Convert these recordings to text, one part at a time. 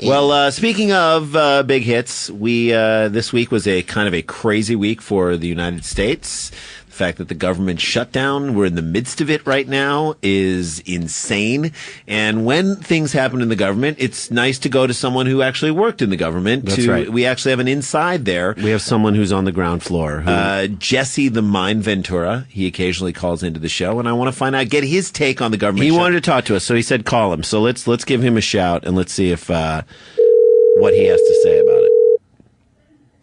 Well, speaking of big hits, we this week was a kind of a crazy week for the United States. The fact that the government shutdown, we're in the midst of it right now, is insane. And when things happen in the government, it's nice to go to someone who actually worked in the government. That's right. We actually have an inside there. We have someone who's on the ground floor. Jesse the Mind Ventura. He occasionally calls into the show, and I want to find out, get his take on the government. He wanted to talk to us, so he said call him. So let's give him a shout, and let's see if what he has to say about it.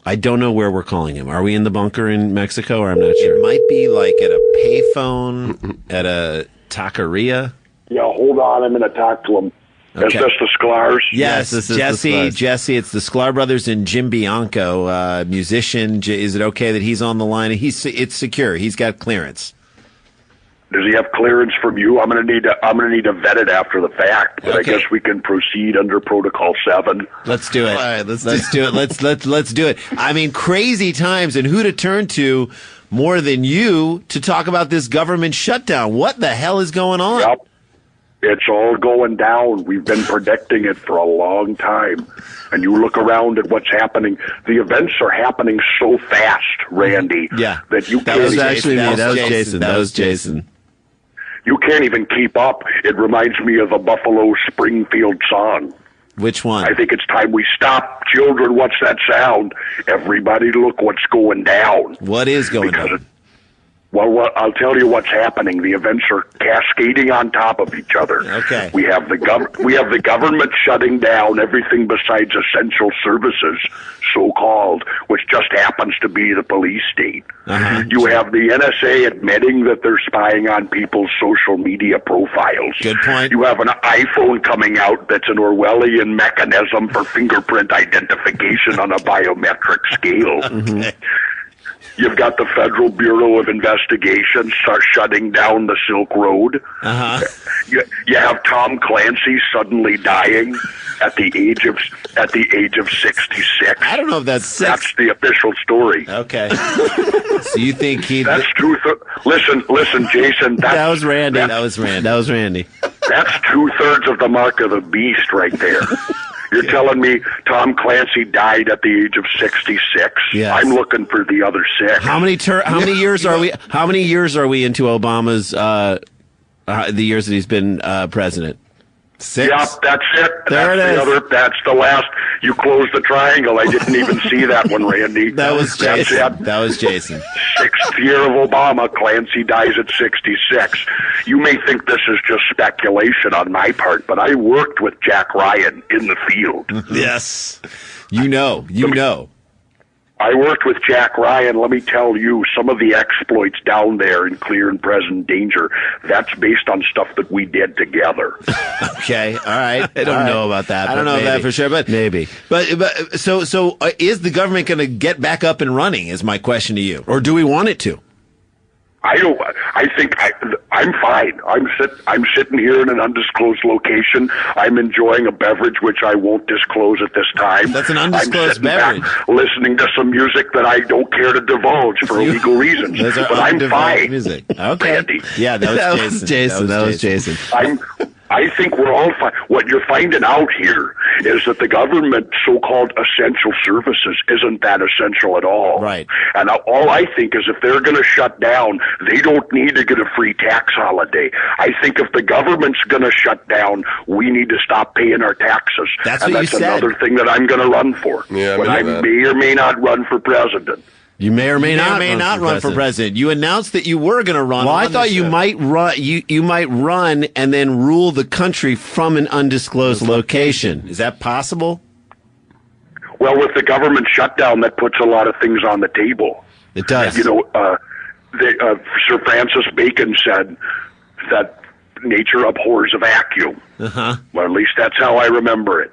I don't know where we're calling him. Are we in the bunker in Mexico, or I'm not sure? It might be like at a payphone, at a taqueria. Yeah, hold on. I'm going to talk to him. Okay. Is this the Sklars? Yes, this is Jesse. the Sklars. Jesse, it's the Sklar brothers and Jim Bianco, musician. Is it okay that he's on the line? It's secure. He's got clearance. Does he have clearance from you? I'm going to need to vet it after the fact, but Okay. I guess we can proceed under Protocol 7. Let's do it. All right, let's do it. Let's do it. I mean, crazy times, and who to turn to more than you to talk about this government shutdown? What the hell is going on? Yep. It's all going down. We've been predicting it for a long time. And you look around at what's happening. The events are happening so fast, Randy, Yeah. that you That can't was even- actually me. That was Jason. That was Jason. you can't even keep up. It reminds me of a Buffalo Springfield song. Which one? I think it's time we stop. Children, what's that sound? Everybody look what's going down. What is going Because on? Well, I'll tell you what's happening. The events are cascading on top of each other. Okay. We have the government shutting down everything besides essential services, so-called, which just happens to be the police state. Uh-huh. You have the NSA admitting that they're spying on people's social media profiles. Good point. You have an iPhone coming out that's an Orwellian mechanism for fingerprint identification on a biometric scale. Okay. You've got the Federal Bureau of Investigation start shutting down the Silk Road. Uh-huh. You have Tom Clancy suddenly dying at the age of 66. I don't know if that's That's the official story. Okay. So you think he? That's listen, Jason. That was Randy. That was Randy. That was Randy. That's 2/3 of the mark of the beast right there. You're telling me Tom Clancy died at the age of 66? Yes. I'm looking for the other 6. How many years are we? How many years are we into Obama's the years that he's been president? 6. Yep, that's it. There That's it the is. other. That's the last. You closed the triangle. I didn't even see that one, Randy. That was That's Jason. it. That was Jason. 6th year of Obama. Clancy dies at 66. You may think this is just speculation on my part, but I worked with Jack Ryan in the field. Yes. You know. I worked with Jack Ryan. Let me tell you, some of the exploits down there in clear and present danger, that's based on stuff that we did together. Okay. All right. I don't know about that. I don't but know that maybe. for sure, but maybe. But so is the government going to get back up and running? Is my question to you. Or do we want it to? I think I'm fine. I'm sitting here in an undisclosed location. I'm enjoying a beverage which I won't disclose at this time. That's an I'm undisclosed sitting back beverage. listening to some music that I don't care to divulge for illegal reasons. Those are But I'm undivulged fine. music. Okay. Randy. Yeah, that was Jason. That was Jason. I think we're all fine. What you're finding out here is that the government so-called essential services isn't that essential at all. Right. And all I think is if they're going to shut down, they don't need to get a free tax holiday. I think if the government's going to shut down, we need to stop paying our taxes. That's and what that's you said. another thing that I'm going to run for. Yeah, I when I believe that. may or may not run for president. You may or may not run for president. You announced that you were going to run. Well, I on thought this you show. might run. You might run and then rule the country from an undisclosed location. Is that possible? Well, with the government shutdown, that puts a lot of things on the table. It does. You know, Sir Francis Bacon said that nature abhors a vacuum. Uh-huh. Well, at least that's how I remember it.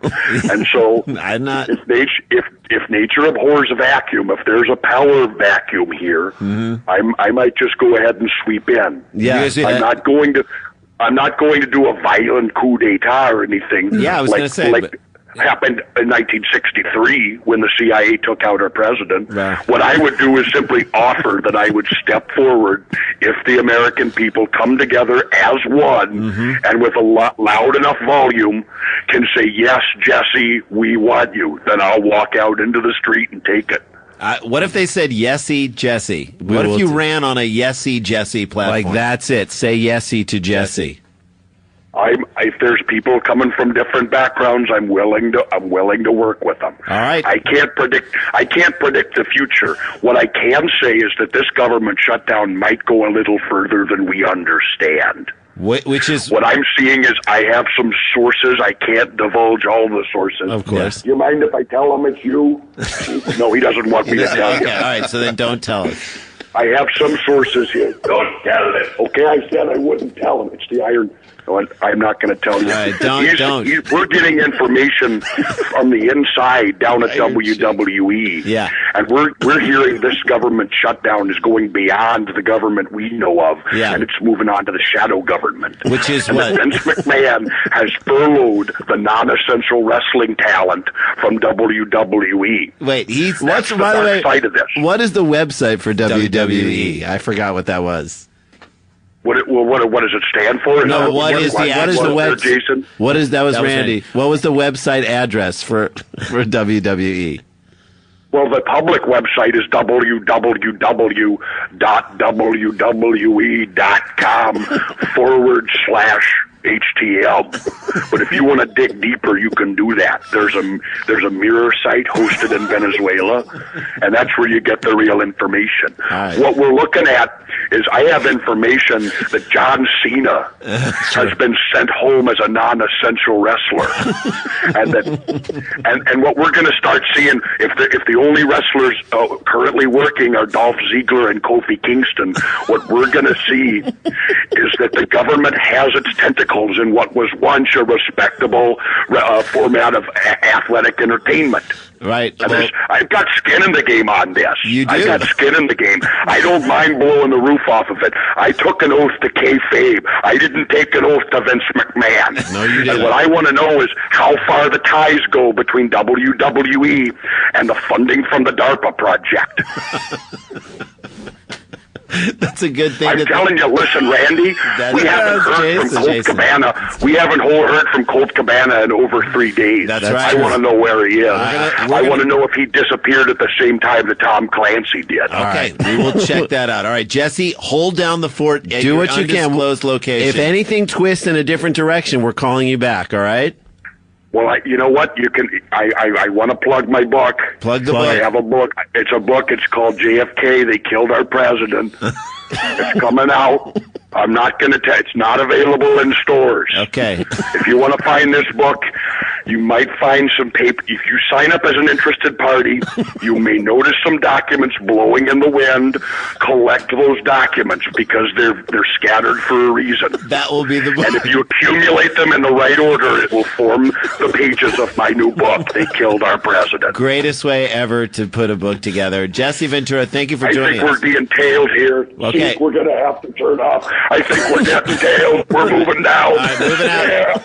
And so, I'm not. if nature abhors a vacuum, if there's a power vacuum here, I might just go ahead and sweep in. Yeah. I'm not going to do a violent coup d'état or anything. Yeah, I was going to say. happened in 1963 when the CIA took out our president. Wow. What I would do is simply offer that I would step forward if the American people come together as one and with a loud enough volume can say, yes, Jesse, we want you. Then I'll walk out into the street and take it. What if they said Yesy Jesse? What if you ran on a Yesy Jesse platform? Like, that's it. Say Yesy to Jesse. If there's people coming from different backgrounds, I'm willing to work with them. All right. I can't predict the future. What I can say is that this government shutdown might go a little further than we understand. Which is what I'm seeing is I have some sources. I can't divulge all the sources. Of course. Do you mind if I tell him it's you? No, he doesn't want me to tell you. Okay, all right, so then don't tell us. I have some sources here. Don't tell it. Okay, I said I wouldn't tell him. It's the iron. No, I'm not going to tell you. All right, don't. We're getting information from the inside down at WWE. Yeah. And we're hearing this government shutdown is going beyond the government we know of. Yeah. And it's moving on to the shadow government. Which is and what? Vince McMahon has furloughed the non-essential wrestling talent from WWE. Wait, That's the dark side of this. What is the website for WWE? I forgot what that was. What does it stand for? No, what is the website? Jason? What is that? Was That was Randy? Randy. What was the website address for WWE? Well, the public website is www.www.com/HTM. But if you want to dig deeper, you can do that. There's a mirror site hosted in Venezuela, and that's where you get the real information. Right. What we're looking at is I have information that John Cena has been sent home as a non-essential wrestler, and what we're going to start seeing if the only wrestlers currently working are Dolph Ziggler and Kofi Kingston, what we're going to see is that the government has its tentacles in what was once a respectable format of athletic entertainment. Right. And I've got skin in the game on this. You do? I've got skin in the game. I don't mind blowing the roof off of it. I took an oath to kayfabe. I didn't take an oath to Vince McMahon. No, you didn't. And what I want to know is how far the ties go between WWE and the funding from the DARPA project. That's a good thing. I'm telling you, listen, Randy, we haven't heard from Colt Cabana. We haven't heard from Colt Cabana in over 3 days. That's right. I want to know where he is. I want to know if he disappeared at the same time that Tom Clancy did. Okay, we will check that out. All right, Jesse, hold down the fort at Do your what you can. undisclosed location. If anything twists in a different direction, we're calling you back. All right. Well, you know what? You can. I want to plug my book. Plug the I book. have a book. It's a book. It's called JFK. They killed our president. It's coming out. I'm not going to tell. It's not available in stores. Okay. If you want to find this book, you might find some paper. If you sign up as an interested party, you may notice some documents blowing in the wind. Collect those documents because they're scattered for a reason. That will be the book. And if you accumulate them in the right order, it will form the pages of my new book, They Killed Our President. Greatest way ever to put a book together. Jesse Ventura, thank you for joining I us. think we're being tailed here. Okay. Chief, we're going to have to turn off. I think we're getting tailed. We're moving down. All right, moving out. Yeah.